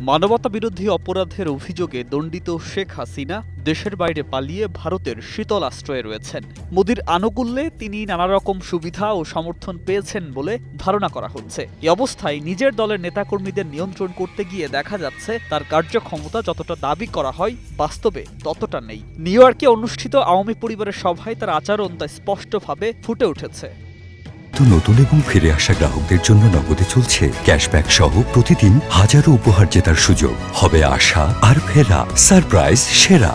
মানবতাবিরোধী অপরাধের অভিযোগে দণ্ডিত শেখ হাসিনা দেশের বাইরে পালিয়ে ভারতের শীতল আশ্রয়ে রয়েছেন। মোদির আনুকূল্যে তিনি নানা রকম সুবিধা ও সমর্থন পেয়েছেন বলে ধারণা করা হচ্ছে। এই অবস্থায় নিজের দলের নেতাকর্মীদের নিয়ন্ত্রণ করতে গিয়ে দেখা যাচ্ছে তার কার্যক্ষমতা যতটা দাবি করা হয় বাস্তবে ততটা নেই। নিউ ইয়র্কে অনুষ্ঠিত আওয়ামী পরিবারের সভায় তার আচরণ তা স্পষ্টভাবে ফুটে উঠেছে। নতুন এবং ফিরে আসা গ্রাহকদের জন্য নগদে চলছে ক্যাশব্যাক সহ প্রতিদিন হাজারো উপহার জেতার সুযোগ। হবে আশা আর ফেরা, সারপ্রাইজ সেরা।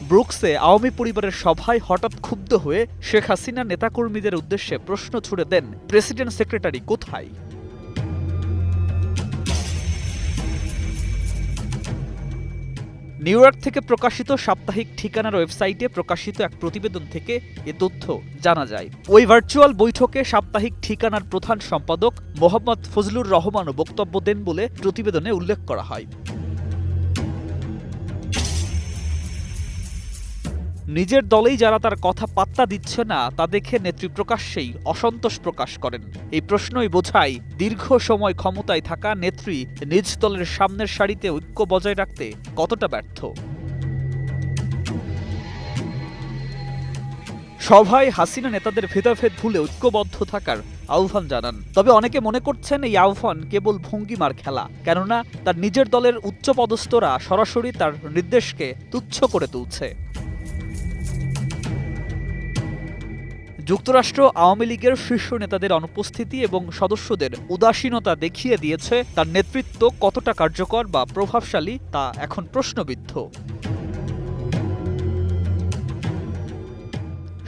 ব্রুকসে আওয়ামী পরিবারের সভায় হঠাৎ ক্ষুব্ধ হয়ে শেখ হাসিনা নেতাকর্মীদের উদ্দেশ্যে প্রশ্ন ছুড়ে দেন, প্রেসিডেন্ট সেক্রেটারি কোথায়? নিউ ইয়র্ক থেকে প্রকাশিত সাপ্তাহিক ঠিকানার ওয়েবসাইটে প্রকাশিত এক প্রতিবেদন থেকে এ তথ্য জানা যায়। ওই ভার্চুয়াল বৈঠকে সাপ্তাহিক ঠিকানার প্রধান সম্পাদক মোহাম্মদ ফজলুর রহমানও বক্তব্য দেন বলে প্রতিবেদনে উল্লেখ করা হয়। নিজের দলেই যারা তার কথা পাত্তা দিচ্ছে না তা দেখে নেত্রী প্রকাশ্যেই অসন্তোষ প্রকাশ করেন। এই প্রশ্নই বোঝায় দীর্ঘ সময় ক্ষমতায় থাকা নেত্রী নিজ দলের সামনের সারিতে ঐক্য বজায় রাখতে কতটা ব্যর্থ। সভায় হাসিনা নেতাদের ভেদাভেদ ভুলে ঐক্যবদ্ধ থাকার আহ্বান জানান। তবে অনেকে মনে করছেন এই আহ্বান কেবল ভঙ্গিমার খেলা, কেননা তার নিজের দলের উচ্চপদস্থরা সরাসরি তার নির্দেশকে তুচ্ছ করে তুলছে। যুক্তরাষ্ট্র আওয়ামী লীগের শীর্ষ নেতাদের অনুপস্থিতি এবং সদস্যদের উদাসীনতা দেখিয়ে দিয়েছে তার নেতৃত্ব কতটা কার্যকর বা প্রভাবশালী তা এখন প্রশ্নবিদ্ধ।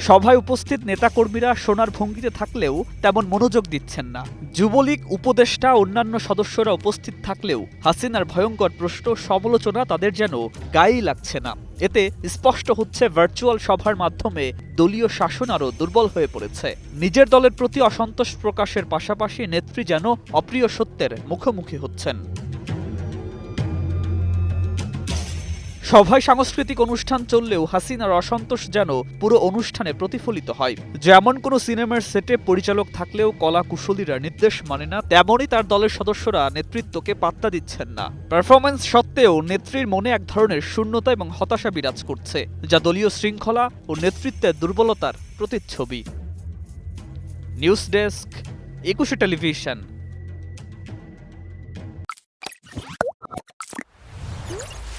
সভায় উপস্থিত নেতাকর্মীরা শোনার ভঙ্গিতে থাকলেও তেমন মনোযোগ দিচ্ছেন না। যুবলীগ উপদেষ্টা অন্যান্য সদস্যরা উপস্থিত থাকলেও হাসিনার ভয়ঙ্কর প্রশ্ন সমালোচনা তাদের যেন গায়েই লাগছে না। এতে স্পষ্ট হচ্ছে ভার্চুয়াল সভার মাধ্যমে দলীয় শাসন আরও দুর্বল হয়ে পড়েছে। নিজের দলের প্রতি অসন্তোষ প্রকাশের পাশাপাশি নেত্রী যেন অপ্রিয় সত্যের মুখোমুখি হচ্ছেন। সভায় সাংস্কৃতিক অনুষ্ঠান চললেও হাসিনার অসন্তোষ যেন পুরো অনুষ্ঠানে প্রতিফলিত হয়। যেমন কোনো সিনেমার সেটে পরিচালক থাকলেও কলা কুশলীরা নির্দেশ মানে না, তেমনই তার দলের সদস্যরা নেতৃত্বকে পাত্তা দিচ্ছেন না। পারফরম্যান্স সত্ত্বেও নেত্রীর মনে এক ধরনের শূন্যতা এবং হতাশা বিরাজ করছে, যা দলীয় শৃঙ্খলা ও নেতৃত্বের দুর্বলতার প্রতিচ্ছবি। News desk, 21 television.